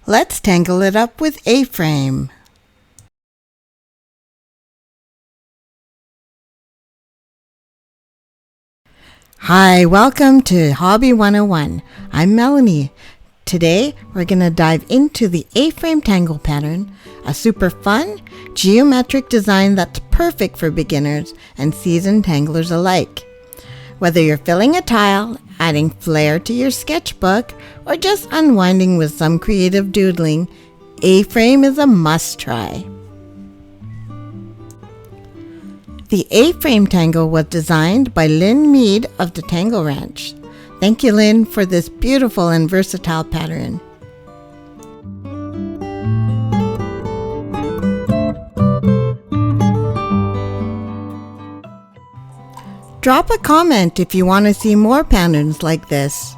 Let's tangle it up with A-Frame. Hi, welcome to Hobbi 101. I'm Melanie. Today we're going to dive into the A-Frame Tangle Pattern, a super fun, geometric design that's perfect for beginners and seasoned tanglers alike. Whether you're filling a tile, adding flair to your sketchbook, or just unwinding with some creative doodling, A-Frame is a must-try. The A-Frame Tangle was designed by Lynn Mead of the Tangle Ranch. Thank you, Lynn, for this beautiful and versatile pattern. Drop a comment if you want to see more patterns like this.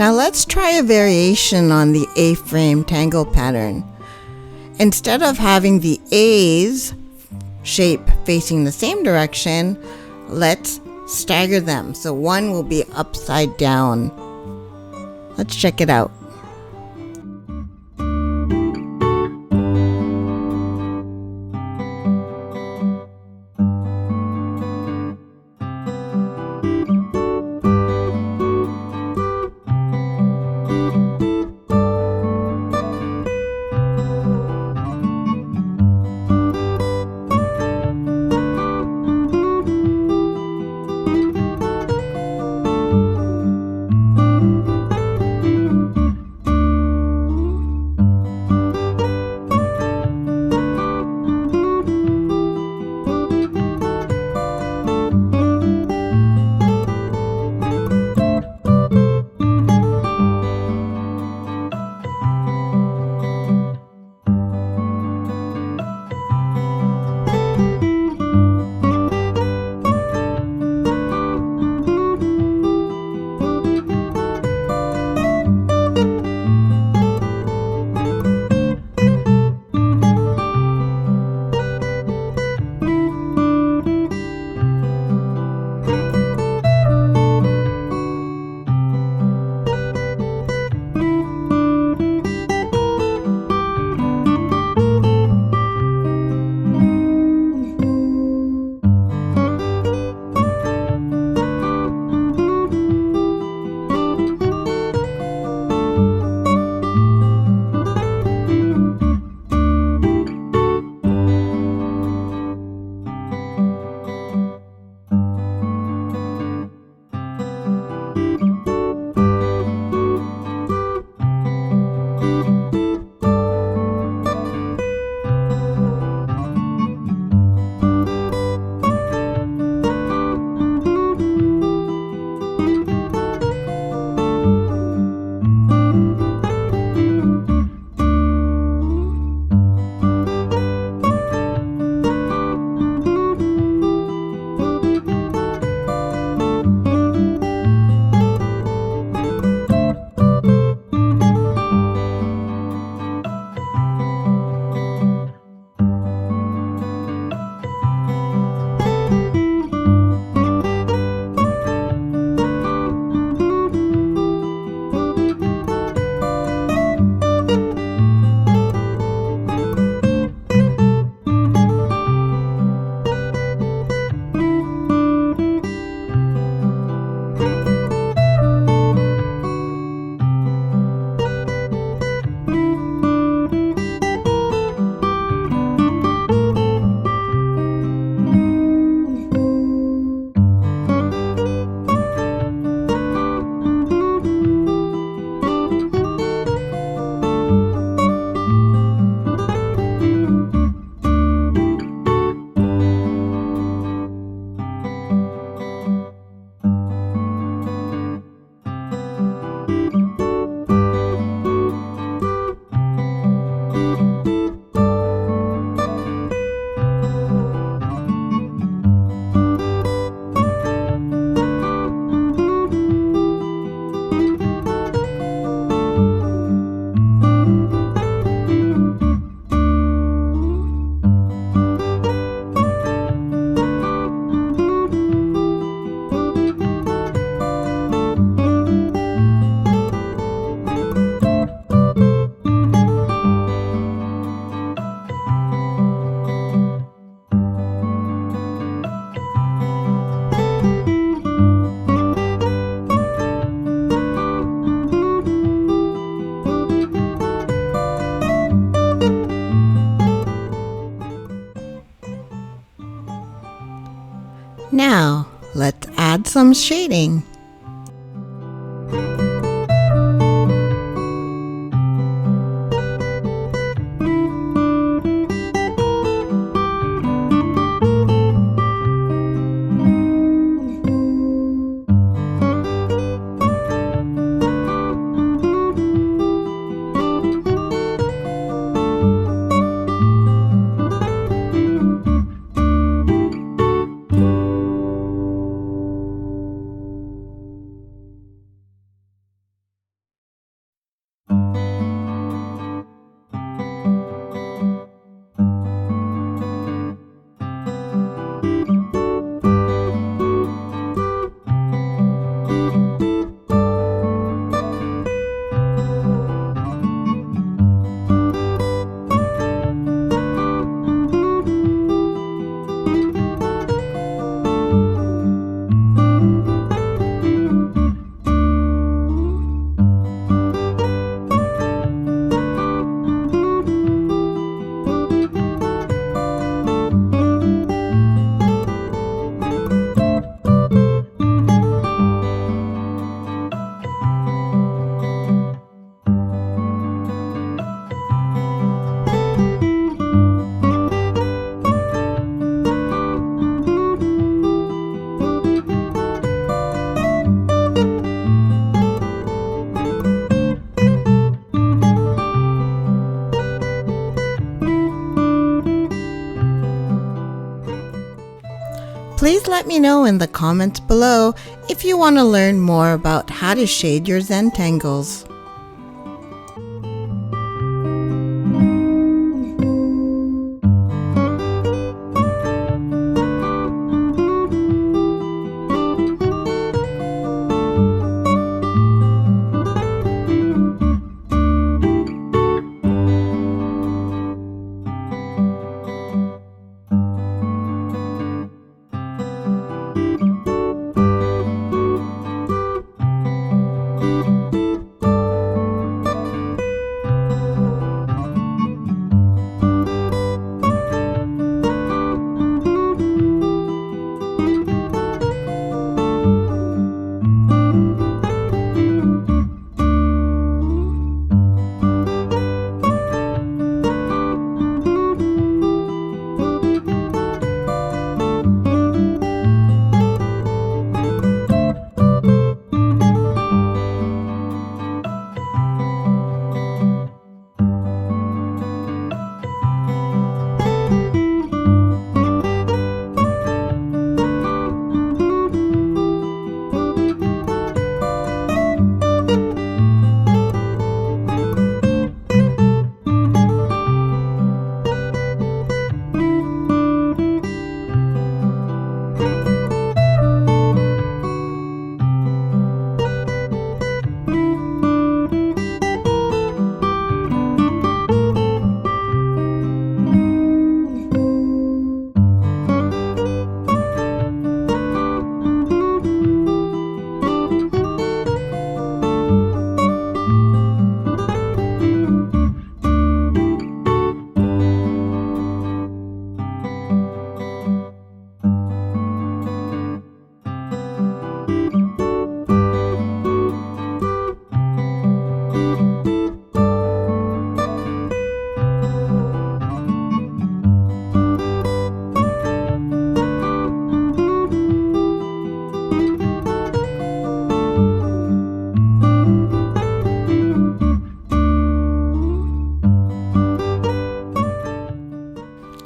Now let's try a variation on the A-frame tangle pattern. Instead of having the A's shape facing the same direction, let's stagger them. So one will be upside down. Let's check it out. Now, let's add some shading. Please let me know in the comments below if you want to learn more about how to shade your Zentangles.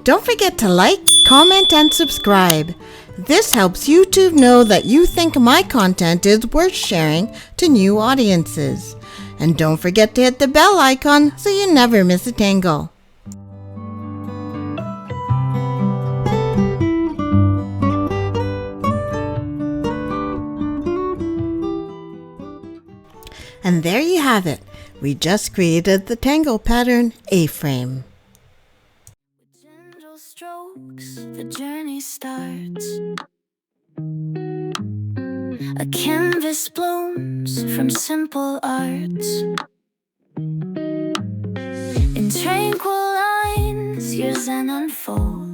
Don't forget to like, comment, and subscribe. This helps YouTube know that you think my content is worth sharing to new audiences. And don't forget to hit the bell icon so you never miss a tangle. And there you have it. We just created the tangle pattern A-frame. Strokes, the journey starts. A canvas blooms from simple arts. In tranquil lines, your Zen unfolds.